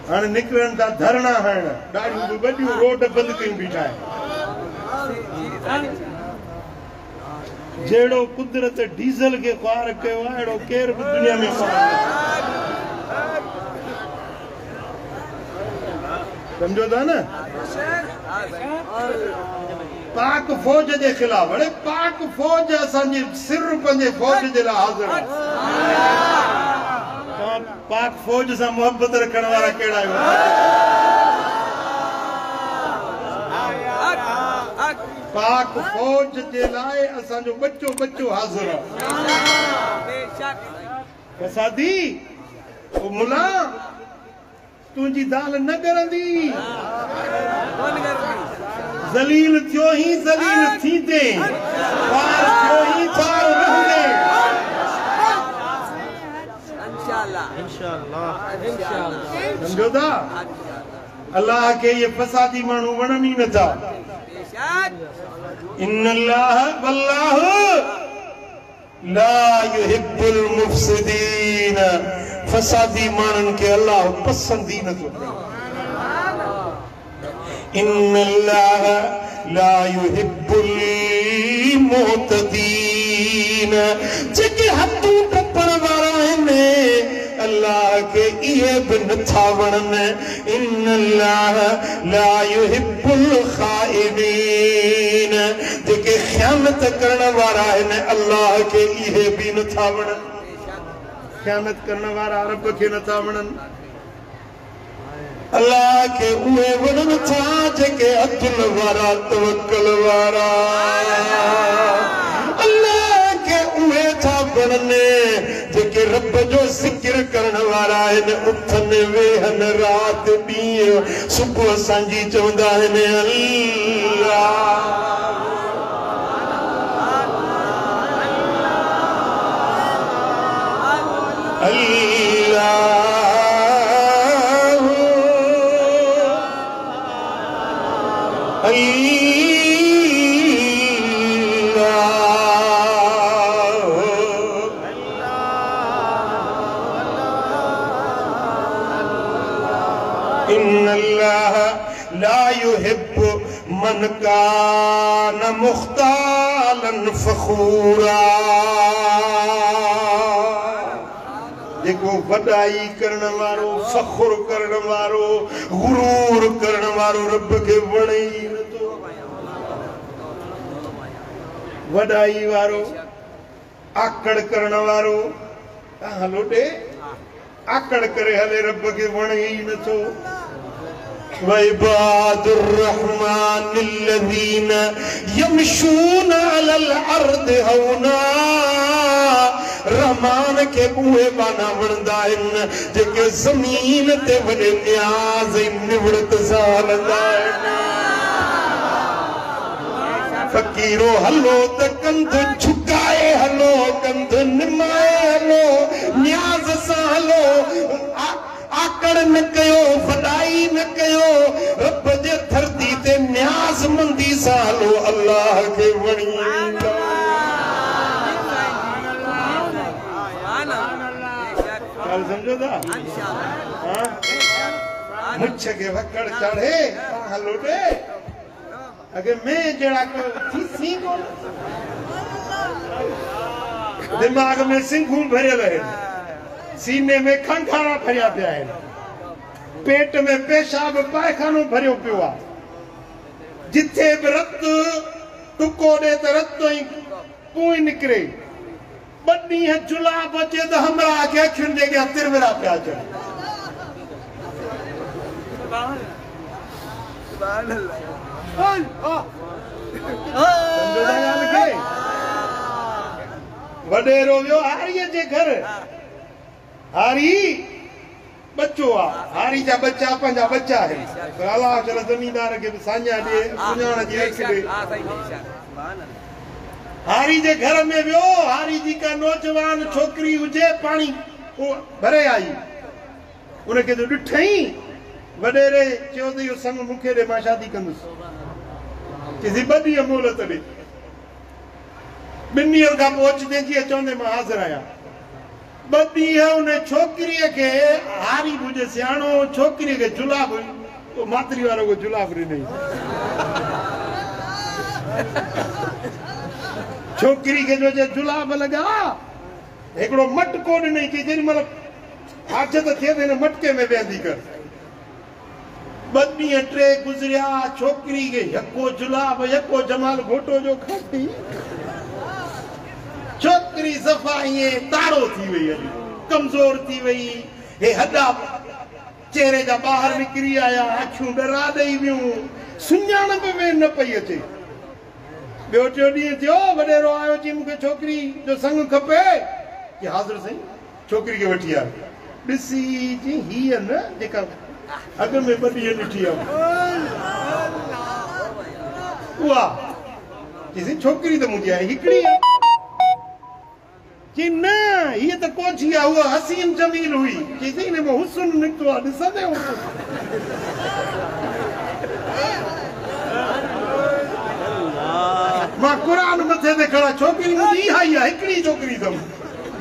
हाणे निकिरनि था धरणा हणण ॾाढियूं वॾियूं रोड बंदि कयूं बीठा आहिनि जहिड़ो कुदरत डीज़ल खे ख़्वार कयो आहे अहिड़ो केर बि दुनिया में सम्झो था न पाक फौज जे ख़िलाफ़ अड़े पाक फौज असांजी सिर पंहिंजे फौज जे लाइ हाज़िर आहे पाक फौज सां मोहब्बत रखण वारा कहिड़ा आहियो पाक फौज जे लाइ असांजो बच्चो हाज़िर आहे फसादी ओ मुला तुंहिंजी दाल न करंदी ज़लील थियो ही ज़लील थींदे पार थियो ही पार रहंदे समझो था अल्लाह के ये फसादी मानू वणन ही नथा इन्नल्लाह वल्लाहु ला युहिब्बुल मुफसिदीन फसादी मानन के अल्लाह पसंद ही नथो इन्नल्लाह ला युहिब्बुल मुतदीन जेके हथों टपण वारा आहिनि अल्लाह के इहे बि नथा वणन इन्नल्लाह ला युहिब्बुल खाइनीन जेके ख़यानत करण वारा आहिनि अल्लाह के इहे बि नथा वणन ख़यानत करण वारा रब के नथा वणन अल्लाह के उहे वणन था जेके अदल वारा तवक्कल वारा अल्लाह के उहे था वणन जेके रब जो ज़िक्र करण वारा आहिनि उथन वेहन रात ॾींहुं सुबुह सांझी चवंदा आहिनि इन्नल्लाह ला युहिब्बु मन कान मुख्तालन फखूरा जेको वॾाई करण वारो फखुर करण वारो गुरूर करण वारो रब खे वणे ई नथो वॾाई वारो आकड़ करण वारो हलो ॾे आकड़ करे हले रब खे वणे ई नथो वइबादुर रहमानिल्लज़ीन यमशून अलल अर्द हौना रहमान के उहे बाना वणंदा आहिनि जेके ज़मीन ते वॾे न्याज़ ऐं निवड़त सां हलंदा आहिनि फ़कीरो हलो त कंध झुकाए हलो कंध निमाए हलो न्याज़ सां हलो आकड़ न कयो वॾाई न कयो रब जे धरती ते न्याज़ मंदी सां हलो अल्लाह खे वणी ईंदा समझो था मुझ के वकड़ चढ़े हलो दे अगर मैं जड़ा को थी को दिमाग में सिंघू भरे रहे सीने में खंखारा भरिया पिया आहिनि पेट में पेशाब पायखानो भरियो पियो आहे जिथे बि रत टुको ॾे त रत ई पूई निकिरे ॿ ॾींहं जुलाब अचे त हमरा खे अखियुनि जे अॻियां तिरविरा पिया अचनि वॾेरो वियो हारीअ जे घर हारी बच्चो आहे हारी जा बच्चा पंहिंजा बच्चा आहिनि अलाह चल ज़मीनदार खे बि साञा ॾे सुञाण जी अखि ॾे हारी जे घर में वियो हारी जी का नौजवान छोकिरी हुजे पाणी भरे आई उनखे तो ॾिठई वॾेरे चयो त इहो संग मूंखे ॾे मां शादी कंदुसि चइसि ॿ ॾींहं मोहलत ॾे 2 ॾींहंनि खां पोइ अचजे जीअं चवंदे मां हाज़िर आहियां 2 बदी है उन्हें छोकरी के हारी बुझे सियाणो छोकरी के जुलाब वो मातरी वालों को जुलाब नहीं छोकरी के जो जुलाब लगा एकड़ो मटको नहीं कि जेरी मतलब हाजत थे ने मटके में बेंदी कर बदी ट्रे गुजरिया छोकरी के यको जुलाब यको जमाल घोटो जो खाती छोकरी सफाई तारो थी वही कमजोर थी वही हे हदा चेहरे जा बाहर निकरी आया अखियूं डरा दई वियूं सुञाणप में न पई अचे ॿियो टियों ॾींहुं थियो वॾेरो आयो चई मूंखे छोकिरी जो संग खपे कि हाज़िर सही छोकिरी खे वठी आ ॾिसी जी हीअ न जेका अॻ में 2 ॾींहं ॾिठी आहे उहा चईसि छोकिरी त मुंहिंजी आहे हिकिड़ी आहे कि न ये तो कोची आ हुआ हसीन जमील हुई किसी ने वो हुस्न निकतो आ दिसदे हो मां कुरान मथे ते खड़ा छोकरी मुंहिंजी हाई है हिकड़ी छोकरी दम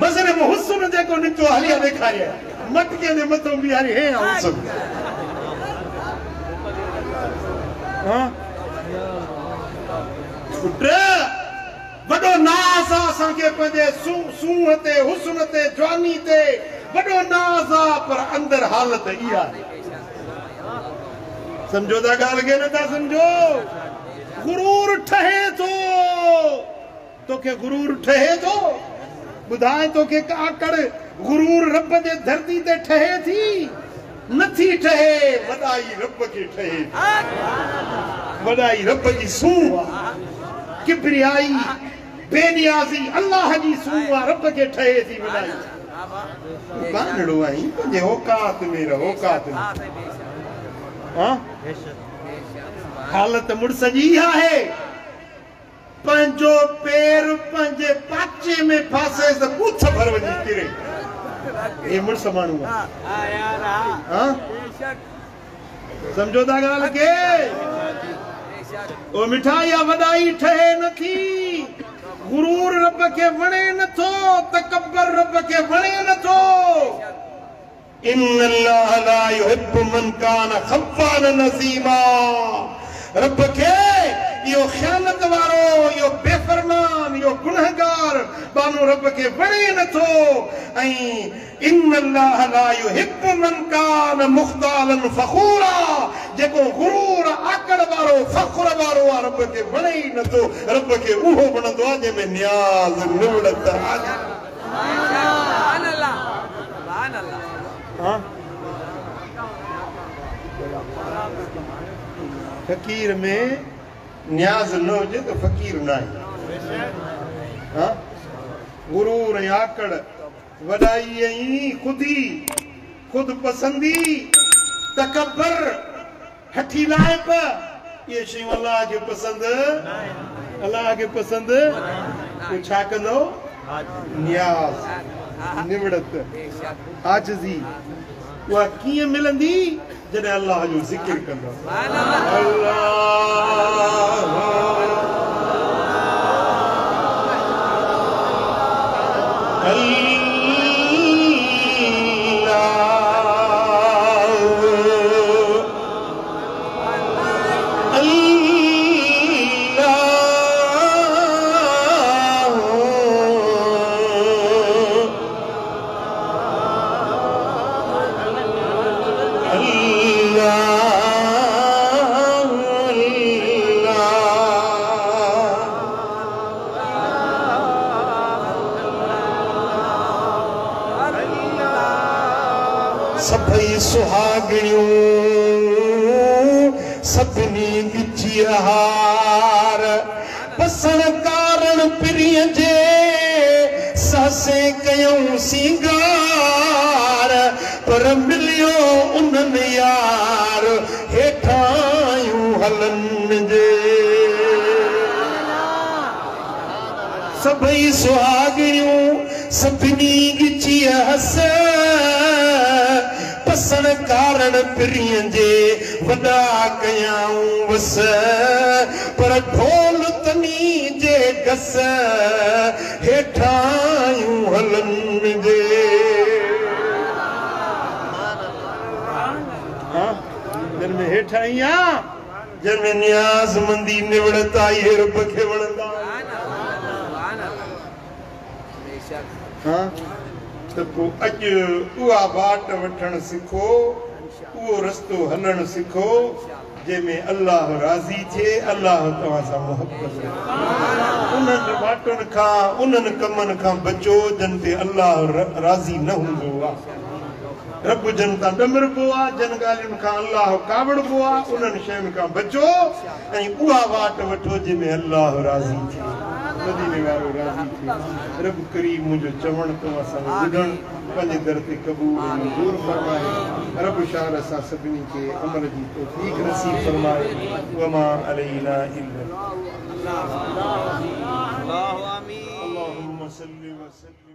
बस ने वो हुस्न जेको निकतो हलिया देखारिया मटके ने मथो बिहारी है हुस्न हां उठे वडो नाज़ आसां के पंजे सूह ते हुस्न ते जवानी ते वडो नाज़ आ पर अंदर हालत इहा समझो ता गाल के न ता समझो गुरूर ठहे तो के गुरूर ठहे तो बुधाए तो के आकड़ गुरूर रब जे धरती ते ठहे थी नथी ठहे वडाई रब के ठहे वडाई रब जी सूह किबरियाई बेनियाज़ी अल्लाह जी सूह रब के ठहे थी वडाई बानड़ो आई पंजे औकात में रहो औकात में हां हालत मुड़स जी है पंजो पैर पंजे पाचे में फासे त कुछ भर वजी किरे ये मुड़स मानू हां यार हां समझो ता गाल के ओ मिठाई वडाई ठहे नथी गुरूर रब के वणे नथो तकब्बर रब के वणे नथो इन्नल्लाह ला युहिब्बु मन कान खफ्फान नसीमा रब के यो ख़यानत वारो यो बेफरमान यो गुनहगार बानो रब के वणे नथो ऐं इन्नल्लाह ला युहिब्बु मन कान मुख्तालन फखूरा जेको गुरूर आकड़ वारो फखुर वारो रब के वणे नथो रब के उहो वणंदो आहे जंहिंमें नियाज़ निवड़त आहे सुभान अल्लाह सुभान अल्लाह हां फकीर में न्याज न हो तो फकीर ना है हाँ गुरूर आकड़ वडाई खुद पसंदी तकब्बर हठी लाइप ये शयूं अल्लाह के पसंद छा कंदो न्याज निवड़त आजिज़ी उहा कीअं मिलंदी जॾहिं अल्लाह जो ज़िक्र कंदो सभई सुहागणियूं सभिनी विची हार पसण कारण पिरीअ जे सासे कयूं सिंगार पर मिलियो उन्हनि यार हेठायूं हलन जे सभई सुहागणियूं सभिनी विची हस पसण कारण पिरीअ जे वॾा कयाऊं वस पर ढोल तनी जे गस हेठायूं हलन जे जन में हेठा इया जन में न्याज मंदी निवड़ता ये रब के वणंदा हां तो को अज उआ बाट वठण सिखो वो रस्तो हलण सिखो जेमें अल्लाह राजी थे अल्लाह तवा सा मोहब्बत उनन बाटन का उनन कमन का बचो जन ते अल्लाह राजी न हुंदो रब जन का डमर बोआ जन गालिन का अल्लाह कावड़ बोआ उनन शयन का बचो ऐ उआ वाट वठो जेमें अल्लाह राजी थे मदीने वारो राजी थे रब करीम मुझो चवण तवा सा बुधण पंज दर ते कबूल मंजूर फरमाए रब शार सा सभिनी के अमल जी तौफीक नसीब फरमाए वमा अलैना इल्ला अल्लाह आमीन अल्लाहुम्मा सल्ली व सल्लिम